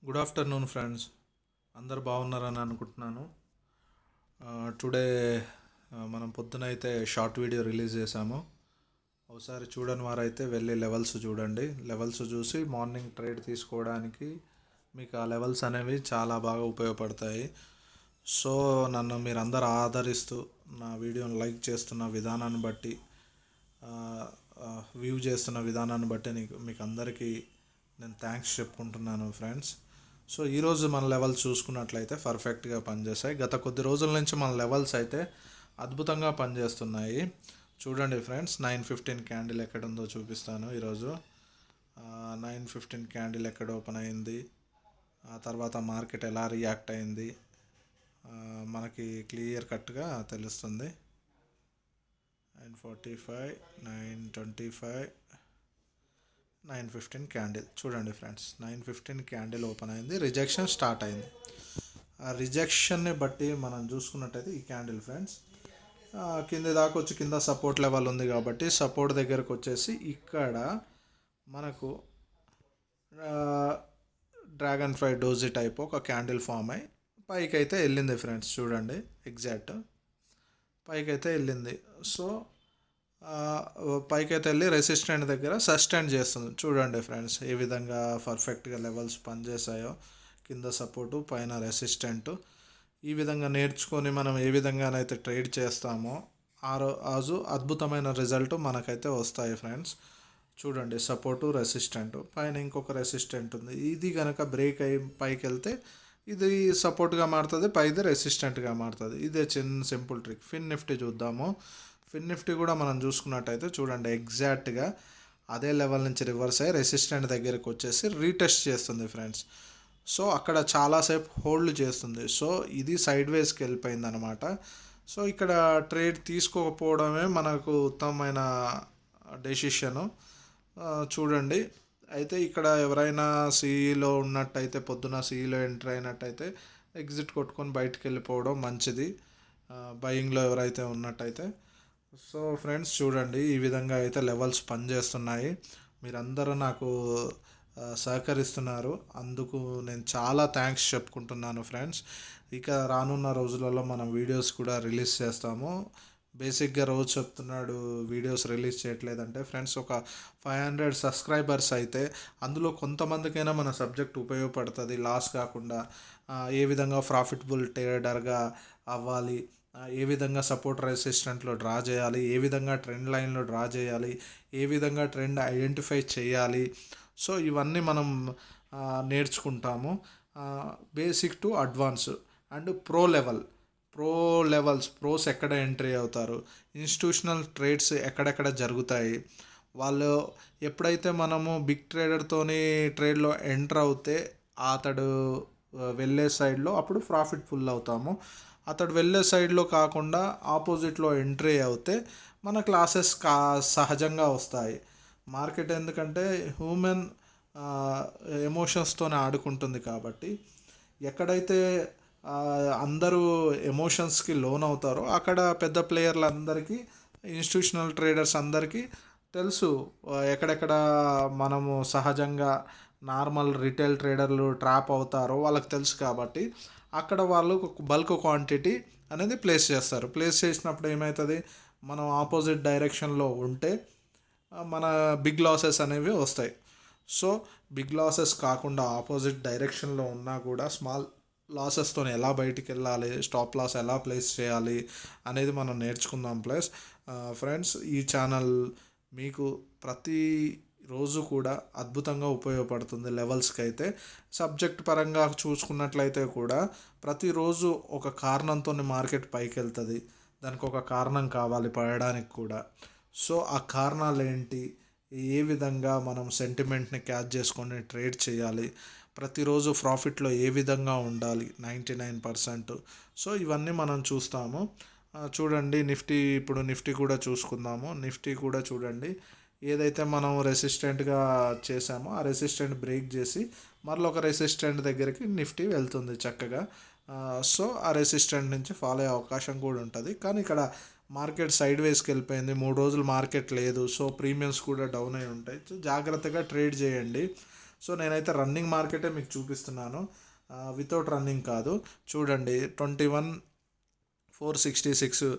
Good afternoon friends. అందరు బాగున్నారని అనుకుంటున్నాను. టుడే మనం పొద్దునైతే షార్ట్ వీడియో రిలీజ్ చేశాము. ఒకసారి చూడని వారైతే వెళ్ళి లెవెల్స్ చూడండి. లెవెల్స్ చూసి మార్నింగ్ ట్రేడ్ తీసుకోవడానికి మీకు ఆ లెవెల్స్ అనేవి చాలా బాగా ఉపయోగపడతాయి. సో నన్ను మీరందరూ ఆదరిస్తూ నా వీడియోని లైక్ చేస్తున్న విధానాన్ని బట్టి, వ్యూ చేస్తున్న విధానాన్ని బట్టి మీకు అందరికీ నేను థ్యాంక్స్ చెప్పుకుంటున్నాను ఫ్రెండ్స్. సో ఈరోజు మన లెవెల్స్ చూసుకున్నట్లయితే పర్ఫెక్ట్గా పనిచేస్తాయి. గత కొద్ది రోజుల నుంచి మన లెవెల్స్ అయితే అద్భుతంగా పనిచేస్తున్నాయి. చూడండి ఫ్రెండ్స్, 9:15 క్యాండిల్ ఎక్కడ ఉందో చూపిస్తాను. ఈరోజు 9:15 క్యాండిల్ ఎక్కడ ఓపెన్ అయింది, ఆ తర్వాత మార్కెట్ ఎలా రియాక్ట్ అయింది మనకి క్లియర్ కట్గా తెలుస్తుంది. 9:45, 9:25, 9:15 క్యాండిల్ చూడండి ఫ్రెండ్స్. 9:15 క్యాండిల్ ఓపెన్ అయింది, రిజెక్షన్ స్టార్ట్ అయింది. ఆ రిజెక్షన్ని బట్టి మనం చూసుకున్నట్టయితే ఈ క్యాండిల్ ఫ్రెండ్స్ కింద దాకా వచ్చి కింద సపోర్ట్ లెవెల్ ఉంది కాబట్టి సపోర్ట్ దగ్గరకు వచ్చేసి ఇక్కడ మనకు డ్రాగన్ ఫ్లై డోజీ టైప్ ఒక క్యాండిల్ ఫామ్ అయ్యి పైకి అయితే వెళ్ళింది ఫ్రెండ్స్. చూడండి ఎగ్జాక్ట్ పైకి అయితే వెళ్ళింది. సో పైకి అయితే వెళ్ళి రెసిస్టెంట్ దగ్గర సస్టైన్ చేస్తుంది. చూడండి ఫ్రెండ్స్ ఏ విధంగా పర్ఫెక్ట్గా లెవెల్స్ పనిచేసాయో. కింద సపోర్టు, పైన రెసిస్టెంట్. ఈ విధంగా నేర్చుకొని మనం ఏ విధంగానైతే ట్రేడ్ చేస్తామో ఆ రోజు అద్భుతమైన రిజల్ట్ మనకైతే వస్తాయి ఫ్రెండ్స్. చూడండి సపోర్టు, రెసిస్టెంట్, పైన ఇంకొక రెసిస్టెంట్ ఉంది. ఇది కనుక బ్రేక్ అయ్యి పైకి వెళ్తే ఇది సపోర్ట్గా మారుతుంది, పైది రెసిస్టెంట్గా మారుతుంది. ఇదే చిన్న సింపుల్ ట్రిక్. ఫిన్ నిఫ్టీ చూద్దాము. ఫిన్ నిఫ్టీ కూడా మనం చూసుకున్నట్టయితే చూడండి ఎగ్జాక్ట్గా అదే లెవెల్ నుంచి రివర్స్ అయ్యి రెసిస్టెంట్ దగ్గరికి వచ్చేసి రీటెస్ట్ చేస్తుంది ఫ్రెండ్స్. సో అక్కడ చాలాసేపు హోల్డ్ చేస్తుంది. సో ఇది సైడ్ వేస్కి వెళ్ళిపోయింది అనమాట. సో ఇక్కడ ట్రేడ్ తీసుకోకపోవడమే మనకు ఉత్తమమైన డెసిషను. చూడండి అయితే ఇక్కడ ఎవరైనా సిఈలో ఉన్నట్టయితే, పొద్దున సిఈలో ఎంటర్ అయినట్టయితే ఎగ్జిట్ కొట్టుకొని బయటికి వెళ్ళిపోవడం మంచిది, బయింగ్లో ఎవరైతే ఉన్నట్టయితే. సో ఫ్రెండ్స్ చూడండి ఈ విధంగా అయితే లెవెల్స్ పనిచేస్తున్నాయి. మీరందరూ నాకు సహకరిస్తున్నారు, అందుకు నేను చాలా థ్యాంక్స్ చెప్పుకుంటున్నాను ఫ్రెండ్స్. ఇక రానున్న రోజులలో మనం వీడియోస్ కూడా రిలీజ్ చేస్తాము. బేసిక్గా రోజు చెప్తున్నాడు వీడియోస్ రిలీజ్ చేయట్లేదంటే ఫ్రెండ్స్, ఒక 500 సబ్స్క్రైబర్స్ అయితే అందులో కొంతమందికైనా మన సబ్జెక్ట్ ఉపయోగపడుతుంది. లాస్ కాకుండా ఏ విధంగా ప్రాఫిటబుల్ ట్రేడర్గా అవ్వాలి, ఏ విధంగా సపోర్ట్ రెసిస్టెంట్లో డ్రా చేయాలి, ఏ విధంగా ట్రెండ్ లైన్లో డ్రా చేయాలి, ఏ విధంగా ట్రెండ్ ఐడెంటిఫై చేయాలి. సో ఇవన్నీ మనం నేర్చుకుంటాము. Basic to advance and pro levels. Pros ఎక్కడ ఎంట్రీ అవుతారు, ఇన్స్టిట్యూషనల్ ట్రేడ్స్ ఎక్కడెక్కడ జరుగుతాయి, వాళ్ళు ఎప్పుడైతే మనము బిగ్ ట్రేడర్తోని ట్రేడ్లో ఎంటర్ అవుతే అతడు వెళ్ళే సైడ్లో అప్పుడు ప్రాఫిట్ ఫుల్ అవుతాము. అతడు వెళ్ళే సైడ్లో కాకుండా ఆపోజిట్లో ఎంట్రీ అవుతే మన క్లాసెస్ సహజంగా వస్తాయి. మార్కెట్ ఎందుకంటే హ్యూమన్ ఎమోషన్స్తోనే ఆడుకుంటుంది కాబట్టి ఎక్కడైతే అందరూ ఎమోషన్స్కి లోన్ అవుతారో అక్కడ పెద్ద ప్లేయర్లందరికీ, ఇన్స్టిట్యూషనల్ ట్రేడర్స్ అందరికీ తెలుసు ఎక్కడెక్కడ మనము సహజంగా నార్మల్ రిటైల్ ట్రేడర్లు ట్రాప్ అవుతారో వాళ్ళకి తెలుసు. కాబట్టి అక్కడ వాళ్ళు బల్క్ క్వాంటిటీ అనేది ప్లేస్ చేస్తారు. ప్లేస్ చేసినప్పుడు ఏమవుతుంది, మనం ఆపోజిట్ డైరెక్షన్లో ఉంటే మన బిగ్ లాసెస్ అనేవి వస్తాయి. సో బిగ్ లాసెస్ కాకుండా ఆపోజిట్ డైరెక్షన్లో ఉన్నా కూడా స్మాల్ లాసెస్తో ఎలా బయటికి వెళ్ళాలి, స్టాప్ లాస్ ఎలా ప్లేస్ చేయాలి అనేది మనం నేర్చుకుందాం. ప్లస్ ఫ్రెండ్స్ ఈ ఛానల్ మీకు ప్రతి రోజు కూడా అద్భుతంగా ఉపయోగపడుతుంది. లెవెల్స్కి అయితే సబ్జెక్ట్ పరంగా చూసుకున్నట్లయితే కూడా ప్రతిరోజు ఒక కారణంతో మార్కెట్ పైకి వెళ్తుంది. దానికి ఒక కారణం కావాలి పడడానికి కూడా. సో ఆ కారణాలు ఏంటి, ఏ విధంగా మనం సెంటిమెంట్ని క్యాచ్ చేసుకొని ట్రేడ్ చేయాలి, ప్రతిరోజు ప్రాఫిట్లో ఏ విధంగా ఉండాలి 99%. సో ఇవన్నీ మనం చూస్తాము. చూడండి ఇప్పుడు నిఫ్టీ కూడా చూసుకుందాము. నిఫ్టీ కూడా చూడండి ఏదైతే మనం రెసిస్టెంట్గా చేసామో ఆ రెసిస్టెంట్ బ్రేక్ చేసి మరలా ఒక రెసిస్టెంట్ దగ్గరికి నిఫ్టీ వెళ్తుంది చక్కగా. సో ఆ రెసిస్టెంట్ నుంచి ఫాలో అయ్యే అవకాశం కూడా ఉంటుంది. కానీ ఇక్కడ మార్కెట్ సైడ్ వేస్కి వెళ్ళిపోయింది, 3 రోజులు మార్కెట్ లేదు. సో ప్రీమియమ్స్ కూడా డౌన్ అయి ఉంటాయి. జాగ్రత్తగా ట్రేడ్ చేయండి. సో నేనైతే రన్నింగ్ మార్కెటే మీకు చూపిస్తున్నాను, వితౌట్ రన్నింగ్ కాదు. చూడండి 21,466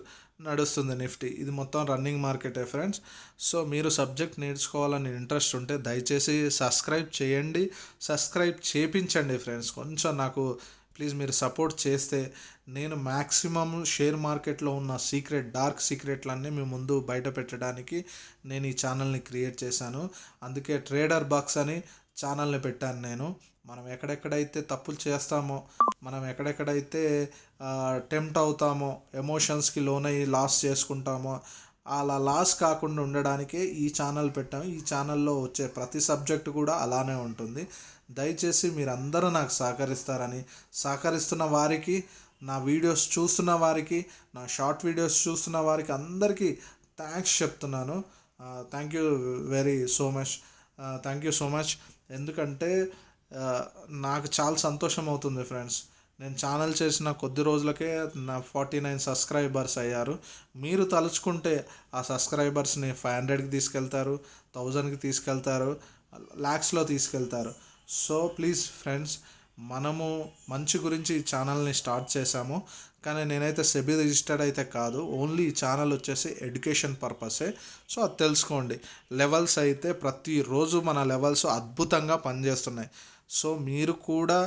నడుస్తుంది నిఫ్టీ. ఇది మొత్తం రన్నింగ్ మార్కెటే ఫ్రెండ్స్. సో మీరు సబ్జెక్ట్ నేర్చుకోవాలని ఇంట్రెస్ట్ ఉంటే దయచేసి సబ్స్క్రైబ్ చేయండి, సబ్స్క్రైబ్ చేయించండి ఫ్రెండ్స్. కొంచెం నాకు ప్లీజ్ మీరు సపోర్ట్ చేస్తే నేను మ్యాక్సిమం షేర్ మార్కెట్లో ఉన్న డార్క్ సీక్రెట్లన్నీ మీ ముందు బయట పెట్టడానికి నేను ఈ ఛానల్ని క్రియేట్ చేశాను. అందుకే ట్రేడర్ బాక్స్ అని ఛానల్ని పెట్టాను నేను. మనం ఎక్కడెక్కడైతే తప్పులు చేస్తామో, మనం ఎక్కడెక్కడైతే టెంప్ట్ అవుతామో, ఎమోషన్స్కి లోనయ్యి లాస్ చేసుకుంటామో, అలా లాస్ కాకుండా ఉండడానికే ఈ ఛానల్ పెట్టాము. ఈ ఛానల్లో వచ్చే ప్రతి సబ్జెక్టు కూడా అలానే ఉంటుంది. దయచేసి మీరందరూ నాకు సహకరిస్తున్న వారికి, నా వీడియోస్ చూస్తున్న వారికి, నా షార్ట్ వీడియోస్ చూస్తున్న వారికి అందరికీ థ్యాంక్స్ చెప్తున్నాను. Thank you so much. ఎందుకంటే నాకు చాలా సంతోషం అవుతుంది ఫ్రెండ్స్. నేను ఛానల్ చేసిన కొద్ది రోజులకే నా 49 సబ్స్క్రైబర్స్ అయ్యారు. మీరు తలుచుకుంటే ఆ సబ్స్క్రైబర్స్ని 500కి తీసుకెళ్తారు, 1000కి తీసుకెళ్తారు, ల్యాక్స్లో తీసుకెళ్తారు. సో ప్లీజ్ ఫ్రెండ్స్, మనము మంచి గురించి ఈ ఛానల్ని స్టార్ట్ చేశాము. కానీ నేనైతే సెబీ రిజిస్టర్డ్ అయితే కాదు, ఓన్లీ ఈ ఛానల్ వచ్చేసి ఎడ్యుకేషన్ పర్పసే. సో అది తెలుసుకోండి. లెవెల్స్ అయితే ప్రతిరోజు మన లెవెల్స్ అద్భుతంగా పనిచేస్తున్నాయి. సో మీరు కూడా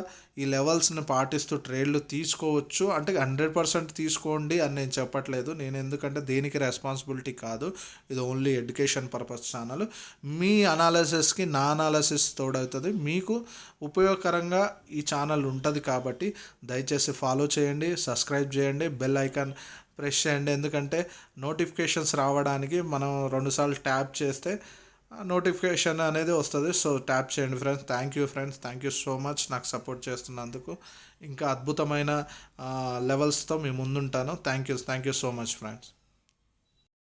ఈ లెవెల్స్ని పాటిస్తూ ట్రేడ్లు తీసుకోవచ్చు. అంటే 100% తీసుకోండి అని నేను చెప్పట్లేదు. నేను ఎందుకంటే దేనికి రెస్పాన్సిబిలిటీ కాదు, ఇది ఓన్లీ ఎడ్యుకేషన్ పర్పస్ ఛానల్. మీ అనాలిసిస్కి నా అనాలిసిస్ తోడవుతుంది, మీకు ఉపయోగకరంగా ఈ ఛానల్ ఉంటుంది. కాబట్టి దయచేసి ఫాలో చేయండి, సబ్స్క్రైబ్ చేయండి, బెల్ ఐకాన్ ప్రెస్ చేయండి. ఎందుకంటే నోటిఫికేషన్స్ రావడానికి మనం 2 సార్లు ట్యాప్ చేస్తే నోటిఫికేషన్ అనేది వస్తుంది. సో ట్యాప్ చేయండి friends. Thank you so much నాకు సపోర్ట్ చేస్తున్నందుకు. ఇంకా అద్భుతమైన లెవెల్స్తో మీ ముందుంటాను. Thank you so much friends.